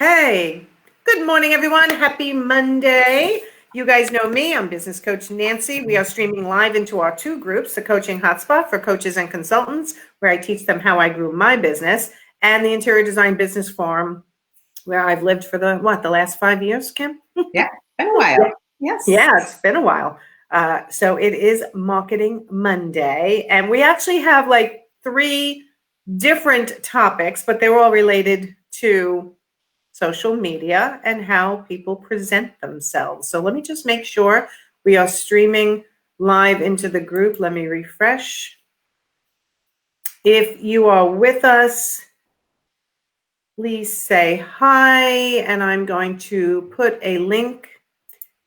Hey, good morning, everyone. Happy Monday. You guys know me. I'm business coach Nancy. We are streaming live into our two groups, the Coaching Hotspot for coaches and consultants, where I teach them how I grew my business, and the Interior Design Business Forum, where I've lived for the last 5 years, Kim? Yeah, been a while. Yes. Yeah, it's been a while. So it is Marketing Monday, and we actually have like 3 different topics, but they're all related to social media and how people present themselves. So let me just make sure we are streaming live into the group. Let me refresh. If you are with us, please say hi, and I'm going to put a link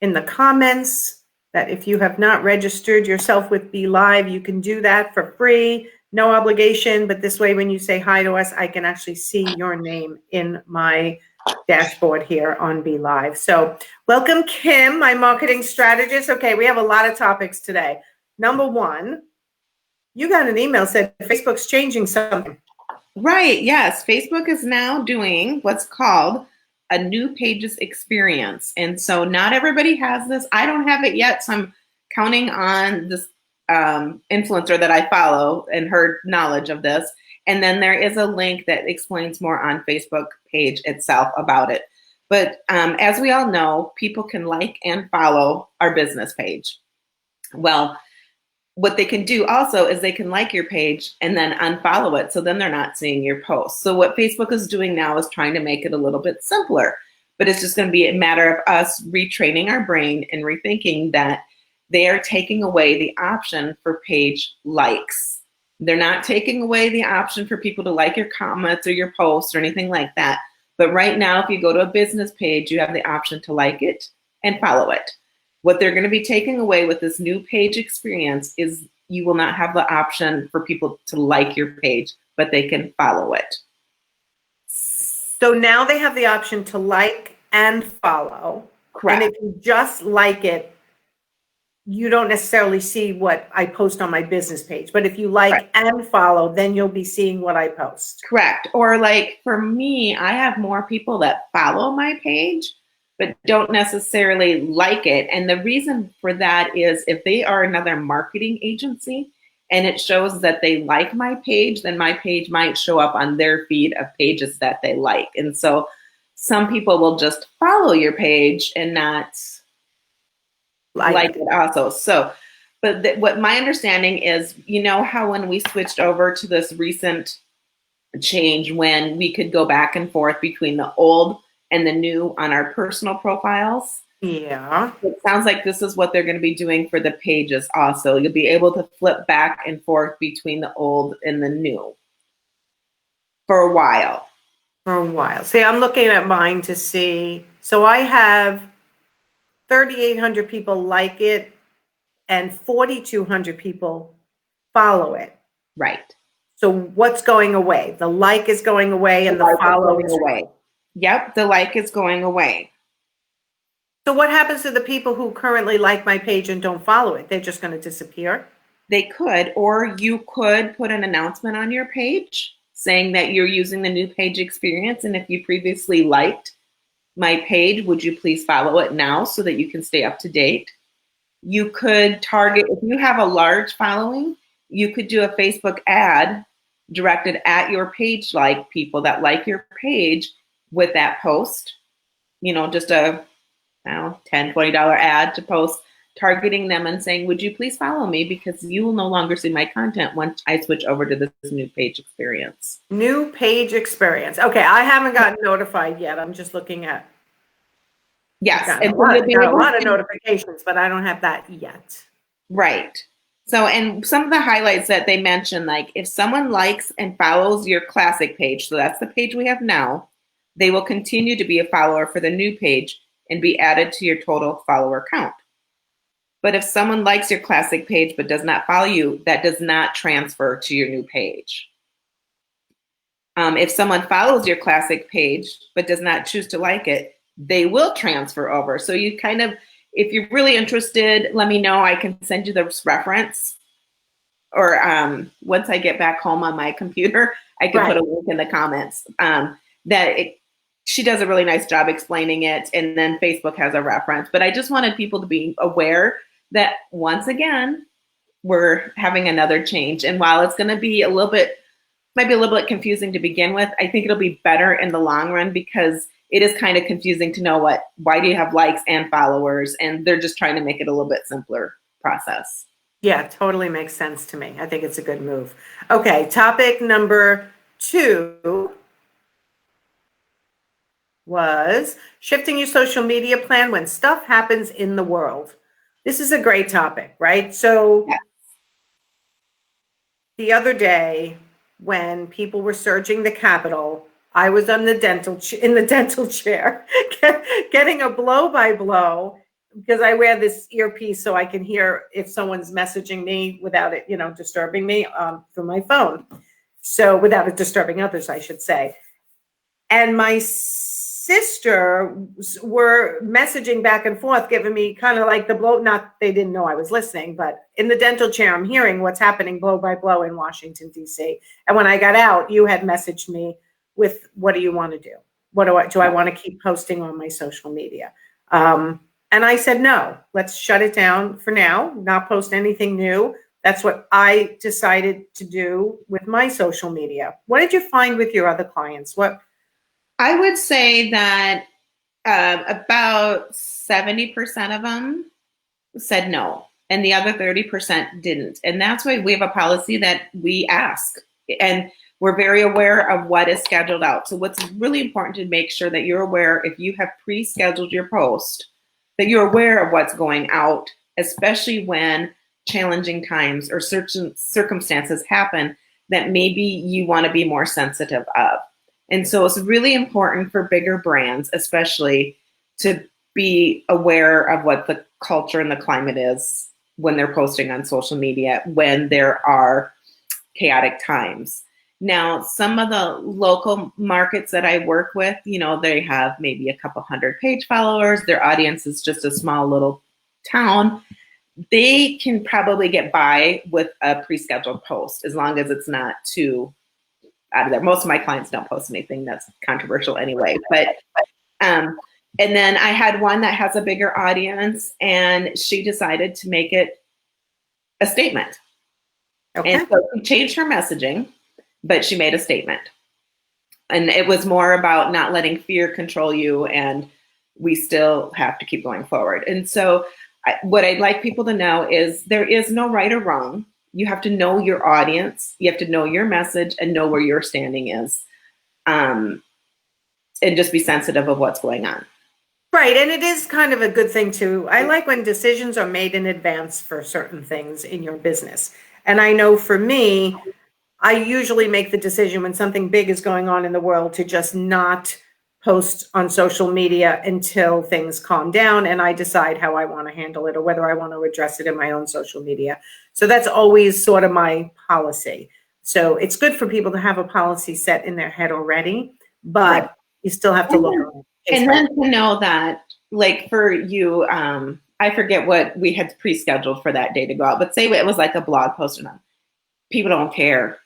in the comments that if you have not registered yourself with Be Live, you can do that for free, no obligation, but this way when you say hi to us, I can actually see your name in my dashboard here on Be Live. So welcome, Kim, my marketing strategist. Okay, we have a lot of topics today. Number 1, you got an email said Facebook's changing something. Right, yes. Facebook is now doing what's called a new pages experience. And so not everybody has this. I don't have it yet, so I'm counting on this influencer that I follow and her knowledge of this. And then there is a link that explains more on Facebook page itself about it. But as we all know, people can like and follow our business page. Well, what they can do also is they can like your page and then unfollow it. So then they're not seeing your posts. So what Facebook is doing now is trying to make it a little bit simpler, but it's just going to be a matter of us retraining our brain and rethinking that they are taking away the option for page likes. They're not taking away the option for people to like your comments or your posts or anything like that. But right now, if you go to a business page, you have the option to like it and follow it. What they're going to be taking away with this new page experience is you will not have the option for people to like your page, but they can follow it. So now they have the option to like and follow. Correct. And if you just like it, you don't necessarily see what I post on my business page. But if you like Right. and follow, then you'll be seeing what I post. Correct. Or like for me, I have more people that follow my page but don't necessarily like it. And the reason for that is if they are another marketing agency and it shows that they like my page, then my page might show up on their feed of pages that they like. And so some people will just follow your page and not like it also. So, but what my understanding is, you know how when we switched over to this recent change when we could go back and forth between the old and the new on our personal profiles. Yeah. It sounds like this is what they're going to be doing for the pages also. You'll be able to flip back and forth between the old and the new for a while. See, I'm looking at mine to see. So I have 3,800 people like it and 4,200 people follow it. Right. So what's going away? The like is going away and the follow is going away. Yep, the like is going away. So what happens to the people who currently like my page and don't follow it? They're just going to disappear? They could, or you could put an announcement on your page saying that you're using the new page experience. And if you previously liked my page, would you please follow it now so that you can stay up to date? You could target, if you have a large following, you could do a Facebook ad directed at your page like people that like your page with that post, you know, just a $10, $20 ad to post, targeting them and saying, would you please follow me because you will no longer see my content once I switch over to this new page experience. New page experience. Okay, I haven't gotten notified yet. I'm just looking at. Yes, and a lot of notifications, but I don't have that yet. Right. So, and some of the highlights that they mentioned, like if someone likes and follows your classic page, so that's the page we have now, they will continue to be a follower for the new page and be added to your total follower count. But if someone likes your classic page but does not follow you, that does not transfer to your new page. If someone follows your classic page but does not choose to like it, they will transfer over. So you kind of, if you're really interested, let me know. I can send you the reference. Or once I get back home on my computer, I can put a link in the comments. she does a really nice job explaining it. And then Facebook has a reference. But I just wanted people to be aware that once again, we're having another change. And while it's going to be might be a little bit confusing to begin with, I think it'll be better in the long run because it is kind of confusing to know why do you have likes and followers? And they're just trying to make it a little bit simpler process. Yeah, totally makes sense to me. I think it's a good move. Okay, topic number 2 was shifting your social media plan when stuff happens in the world. This is a great topic, right? So Yeah. The other day when people were searching the Capitol, I was on the in the dental chair, getting a blow by blow because I wear this earpiece so I can hear if someone's messaging me without it, disturbing me through my phone. So without it disturbing others, I should say. And my sister were messaging back and forth, giving me kind of like the blow. Not they didn't know I was listening, but in the dental chair, I'm hearing what's happening blow by blow in Washington, D.C. And when I got out, you had messaged me with, what do you want to do? What do I want to keep posting on my social media? And I said, no, let's shut it down for now, not post anything new. That's what I decided to do with my social media. What did you find with your other clients? I would say that about 70% of them said no, and the other 30% didn't. And that's why we have a policy that we ask, and we're very aware of what is scheduled out. So what's really important to make sure that you're aware, if you have pre-scheduled your post, that you're aware of what's going out, especially when challenging times or certain circumstances happen that maybe you want to be more sensitive of. And so it's really important for bigger brands, especially, to be aware of what the culture and the climate is when they're posting on social media, when there are chaotic times. Now, some of the local markets that I work with, they have maybe a couple hundred page followers. Their audience is just a small little town. They can probably get by with a pre-scheduled post as long as it's not too out of there. Most of my clients don't post anything that's controversial anyway. But and then I had one that has a bigger audience, and she decided to make it a statement. Okay. And so she changed her messaging, but she made a statement. And it was more about not letting fear control you, and we still have to keep going forward. And so what I'd like people to know is there is no right or wrong. You have to know your audience. You have to know your message and know where your standing is. And just be sensitive of what's going on. Right. And it is kind of a good thing too. I like when decisions are made in advance for certain things in your business. And I know for me, I usually make the decision when something big is going on in the world to just not post on social media until things calm down and I decide how I want to handle it or whether I want to address it in my own social media. So that's always sort of my policy. So it's good for people to have a policy set in their head already, but you still have to look on it. And then to know that, like for you, I forget what we had pre-scheduled for that day to go out, but say it was like a blog post or not. People don't care.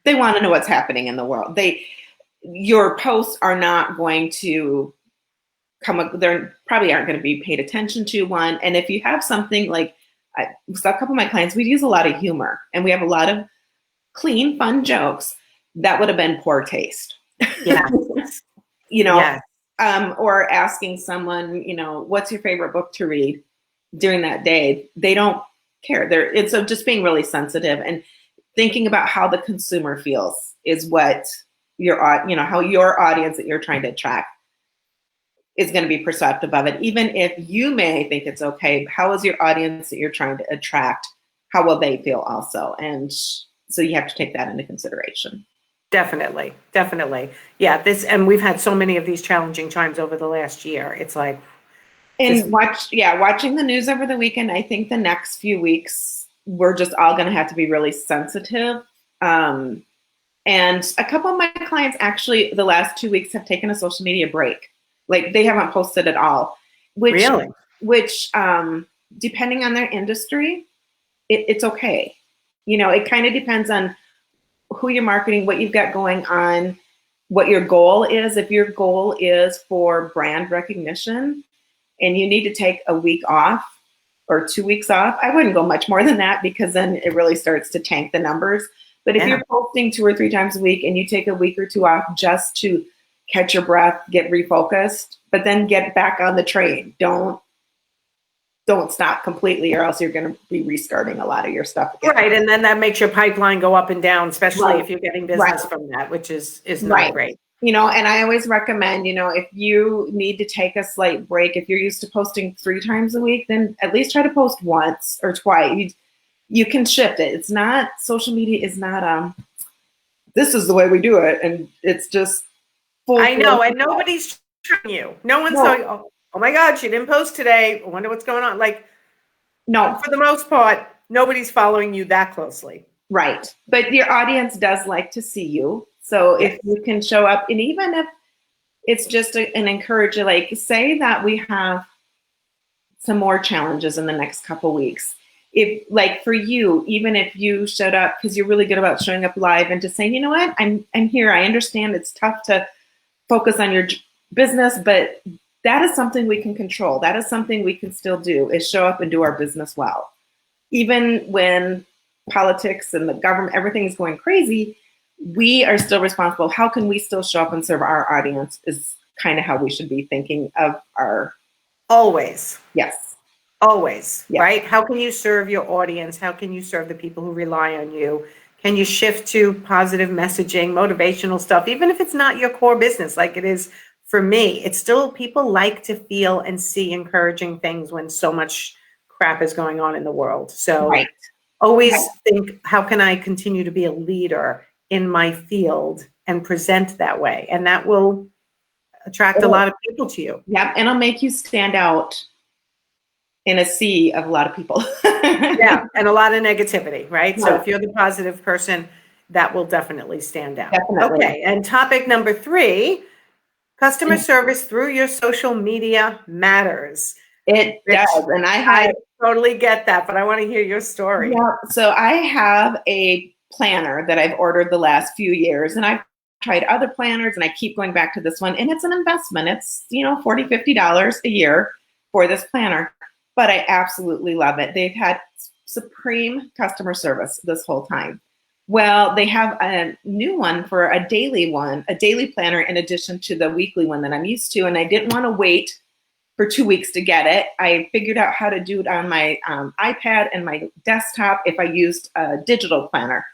They want to know what's happening in the world. Your posts are not going to come up, they're probably aren't going to be paid attention to, one. And if you have something like, a couple of my clients, we use a lot of humor and we have a lot of clean, fun jokes. That would have been poor taste. Yeah. Yes. Or asking someone, what's your favorite book to read during that day? They don't care. And so just being really sensitive and thinking about how the consumer feels is what how your audience that you're trying to attract is going to be perceptive of it. Even if you may think it's okay, how is your audience that you're trying to attract? How will they feel also? And so you have to take that into consideration. Definitely. Yeah, and we've had so many of these challenging times over the last year. It's like, and watching the news over the weekend, I think the next few weeks, we're just all going to have to be really sensitive. And a couple of my clients actually the last 2 weeks have taken a social media break. Like they haven't posted at all, which depending on their industry, it's okay. It kind of depends on who you're marketing, what you've got going on. what your goal is. If your goal is for brand recognition and you need to take a week off or 2 weeks off, I wouldn't go much more than that, because then it really starts to tank the numbers. But if you're posting 2 or 3 times a week and you take a week or 2 off just to catch your breath, get refocused, but then get back on the train. Don't stop completely, or else you're going to be restarting a lot of your stuff again. Right, and then that makes your pipeline go up and down, especially if you're getting business from that, which is not great. And I always recommend, if you need to take a slight break, if you're used to posting 3 times a week, then at least try to post once or twice. You can shift it. It's not, social media is not, this is the way we do it. And it's just full. I know, and nobody's trying you. No one's saying, oh my God, she didn't post today. I wonder what's going on. Like, no, for the most part, nobody's following you that closely. Right. But your audience does like to see you. So if you can show up, and even if it's just an encourager, like say that we have some more challenges in the next couple weeks. If, like, for you, even if you showed up, because you're really good about showing up live and just saying, you know what, I'm here. I understand it's tough to focus on your business, but that is something we can control. That is something we can still do, is show up and do our business well. Even when politics and the government, everything is going crazy, we are still responsible. How can we still show up and serve our audience is kind of how we should be thinking of our... Always. Yes. Always, right? How can you serve your audience? How can you serve the people who rely on you? Can you shift to positive messaging, motivational stuff, even if it's not your core business like it is for me? It's still, people like to feel and see encouraging things when so much crap is going on in the world. So always think, how can I continue to be a leader in my field and present that way? And that will attract a lot of people to you. Yep, and it'll make you stand out in a sea of a lot of people. Yeah, and a lot of negativity, right? So if you're the positive person, that will definitely stand out. Definitely. Okay, and topic number 3, customer service through your social media matters. It does, and I totally get that, but I want to hear your story. Yeah, so I have a planner that I've ordered the last few years, and I've tried other planners, and I keep going back to this one, and it's an investment. It's, $40, $50 a year for this planner, but I absolutely love it. They've had supreme customer service this whole time. Well, they have a new one for a daily planner in addition to the weekly one that I'm used to, and I didn't want to wait for 2 weeks to get it. I figured out how to do it on my iPad and my desktop if I used a digital planner.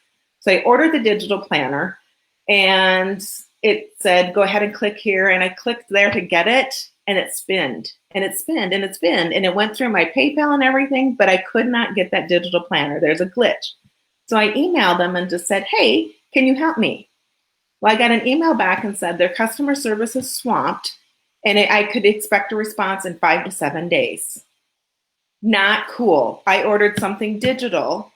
So I ordered the digital planner, and it said, go ahead and click here. And I clicked there to get it, and it spinned, and it spinned, and it spinned, and it went through my PayPal and everything, but I could not get that digital planner. There's a glitch. So I emailed them and just said, hey, can you help me? Well, I got an email back and said their customer service is swamped, and I could expect a response in 5 to 7 days. Not cool. I ordered something digital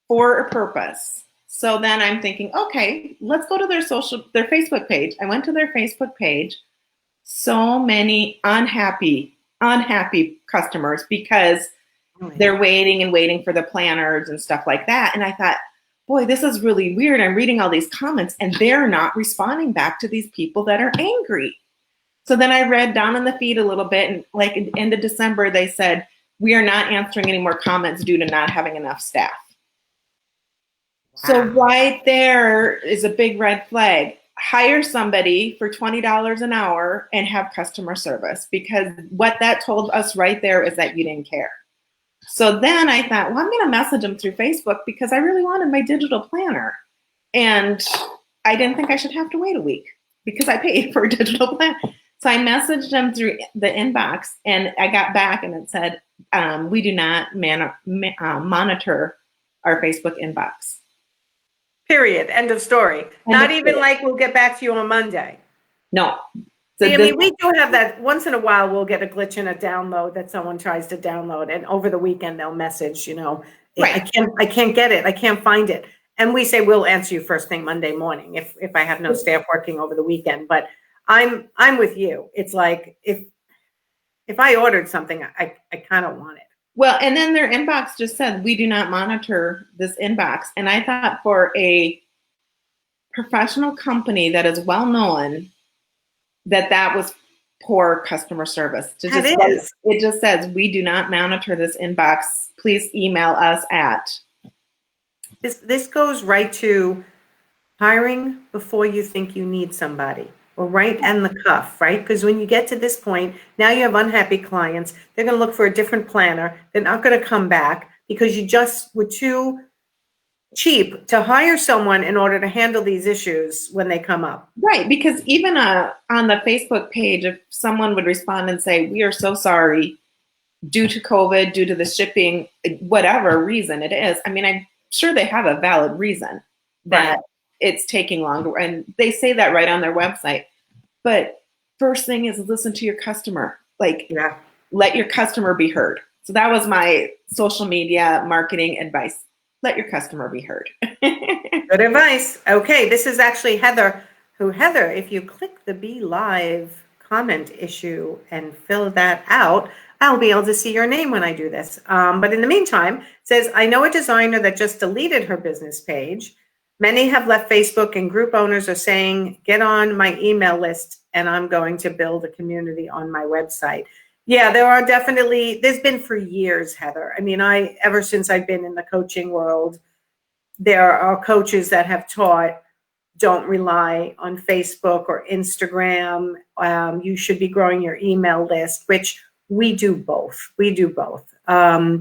for a purpose. So then I'm thinking, okay, let's go to their Facebook page. I went to their Facebook page. So many unhappy customers because they're waiting and waiting for the planners and stuff like that. And I thought, boy, this is really weird. I'm reading all these comments and they're not responding back to these people that are angry. So then I read down in the feed a little bit, and like at the end of December, they said, we are not answering any more comments due to not having enough staff. Wow. So right there is a big red flag. Hire somebody for $20 an hour and have customer service, because what that told us right there is that you didn't care. So then I thought, well, I'm going to message them through Facebook because I really wanted my digital planner. And I didn't think I should have to wait a week because I paid for a digital plan. So I messaged them through the inbox, and I got back and it said, we do not monitor our Facebook inbox. Period. End of story. Not even like we'll get back to you on Monday. No. So I mean, we do have that once in a while. We'll get a glitch in a download that someone tries to download, and over the weekend they'll message, right. I can't get it. I can't find it. And we say, we'll answer you first thing Monday morning if I have no staff working over the weekend. But I'm with you. It's like, if I ordered something, I kind of want it. Well, and then their inbox just said, we do not monitor this inbox. And I thought for a professional company that is well known, that was poor customer service. That is. It just says, we do not monitor this inbox. Please email us at. This goes right to hiring before you think you need somebody, or right in the cuff, right? Because when you get to this point, now you have unhappy clients. They're going to look for a different planner. They're not going to come back because you just were too cheap to hire someone in order to handle these issues when they come up. Right, because even on the Facebook page, if someone would respond and say, we are so sorry due to COVID, due to the shipping, whatever reason it is. I mean, I'm sure they have a valid reason that it's taking longer. And they say that right on their website. But first thing is listen to your customer. Like, let your customer be heard. So that was my social media marketing advice. Let your customer be heard. Good advice. Okay, this is actually Heather, Heather, if you click the Be Live comment issue and fill that out, I'll be able to see your name when I do this. But in the meantime, it says, I know a designer that just deleted her business page. Many have left Facebook, and group owners are saying, get on my email list and I'm going to build a community on my website. Yeah, there are definitely, there's been for years, Heather. I mean, ever since I've been in the coaching world, there are coaches that have taught, don't rely on Facebook or Instagram. You should be growing your email list, which we do both. We do both.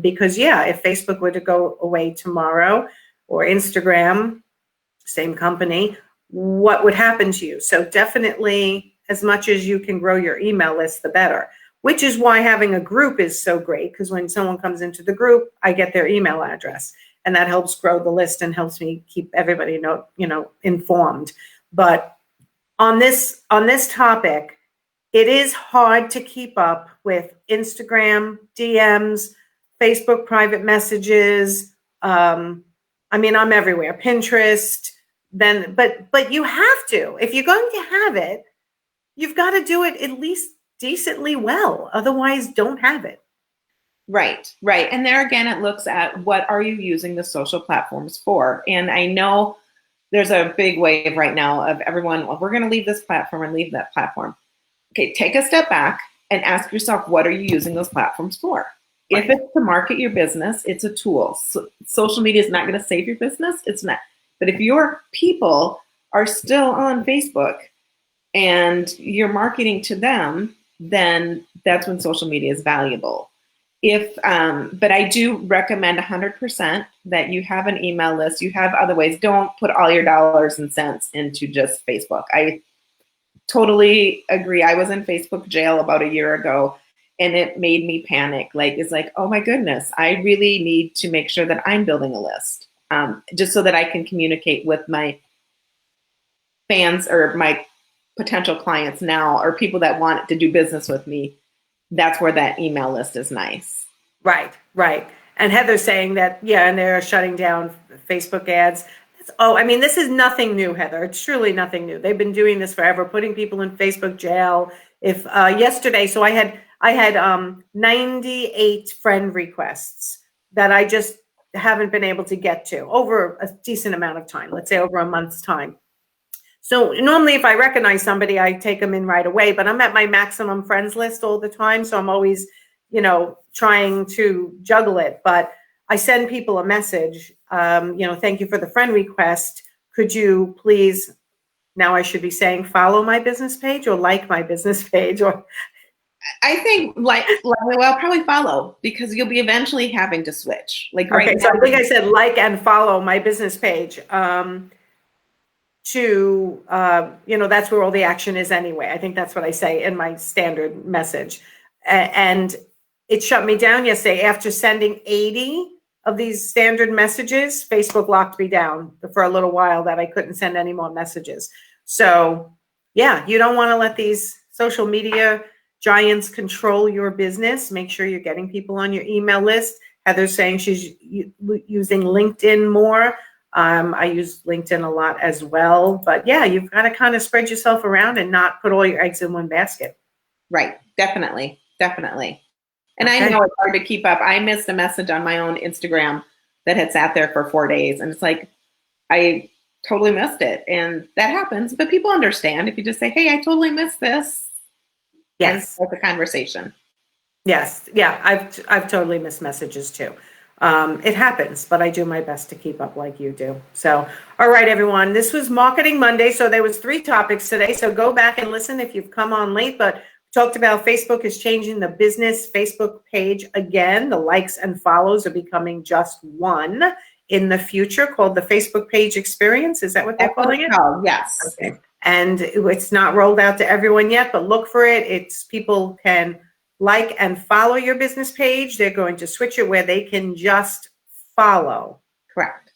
Because if Facebook were to go away tomorrow, or Instagram, same company, what would happen to you? So definitely, as much as you can grow your email list, the better. Which is why having a group is so great, because when someone comes into the group, I get their email address, and that helps grow the list and helps me keep everybody informed. But on this topic, it is hard to keep up with Instagram DMs, Facebook private messages. I mean, I'm everywhere, Pinterest. But you have to, if you're going to have it, you've got to do it at least decently well. Otherwise, don't have it. Right. And there again, it looks at what are you using the social platforms for? And I know there's a big wave right now of everyone, well, we're going to leave this platform and leave that platform. Okay, take a step back and ask yourself, what are you using those platforms for? Right. If it's to market your business, it's a tool. So social media is not going to save your business. It's not. But if your people are still on Facebook and you're marketing to them, then that's when social media is valuable. But I do recommend 100% that you have an email list. You have other ways. Don't put all your dollars and cents into just Facebook. I totally agree. I was in Facebook jail about a year ago, and it made me panic. It's like, oh my goodness, I really need to make sure that I'm building a list, just so that I can communicate with my fans or my potential clients now, or people that want to do business with me. That's where that email list is nice. Right. And Heather's saying that, and they're shutting down Facebook ads. This is nothing new, Heather. It's truly nothing new. They've been doing this forever, putting people in Facebook jail. If yesterday, so I had 98 friend requests that I just haven't been able to get to over a decent amount of time, let's say over a month's time. So normally if I recognize somebody, I take them in right away, but I'm at my maximum friends list all the time. So I'm always, trying to juggle it, but I send people a message, thank you for the friend request. Could you please, now I should be saying follow my business page or like my business page? Or I think probably follow, because you'll be eventually having to switch. Okay, so I think I said like and follow my business page. That's where all the action is anyway. I think that's what I say in my standard message. And it shut me down yesterday after sending 80 of these standard messages. Facebook locked me down for a little while that I couldn't send any more messages. So you don't want to let these social media giants control your business. Make sure you're getting people on your email list. Heather's saying she's using LinkedIn more. I use LinkedIn a lot as well, but you've got to kind of spread yourself around and not put all your eggs in one basket. Right. Definitely. And okay. I know it's hard to keep up. I missed a message on my own Instagram that had sat there for 4 days, and it's like, I totally missed it. And that happens, but people understand if you just say, hey, I totally missed this. And Yes. start the conversation. Yes. Yeah. I've totally missed messages too. It happens, but I do my best to keep up like you do. So, all right, everyone, this was Marketing Monday. So there was 3 topics today. So go back and listen if you've come on late, but we talked about Facebook is changing the business Facebook page again. The likes and follows are becoming just one in the future, called the Facebook page experience. Is that what they're That's what calling it's it? called. Yes. Okay. And it's not rolled out to everyone yet, but look for it. It's people can like and follow your business page. They're going to switch it where they can just follow. Correct.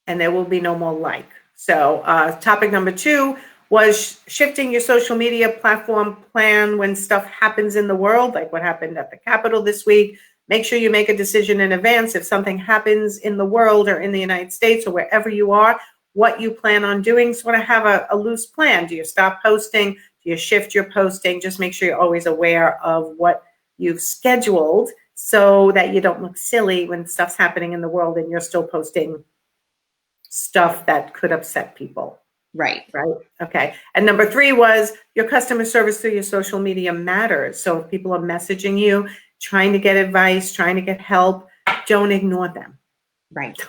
And there will be no more like. So topic number 2 was shifting your social media platform plan when stuff happens in the world, like what happened at the Capitol this week. Make sure you make a decision in advance if something happens in the world or in the United States or wherever you are, what you plan on doing. Sort of have a loose plan. Do you stop posting? Do you shift your posting? Just make sure you're always aware of what you've scheduled so that you don't look silly when stuff's happening in the world and you're still posting stuff that could upset people. Right. Right. Okay. And number 3 was your customer service through your social media matters. So if people are messaging you, trying to get advice, trying to get help, don't ignore them. Right.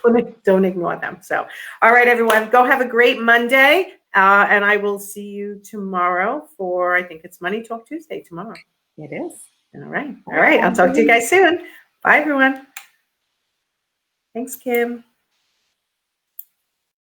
Don't ignore them. So, all right, everyone, go have a great Monday. And I will see you tomorrow for, I think it's Money Talk Tuesday tomorrow. It is. All right. All right. I'll talk to you guys soon. Bye, everyone. Thanks, Kim.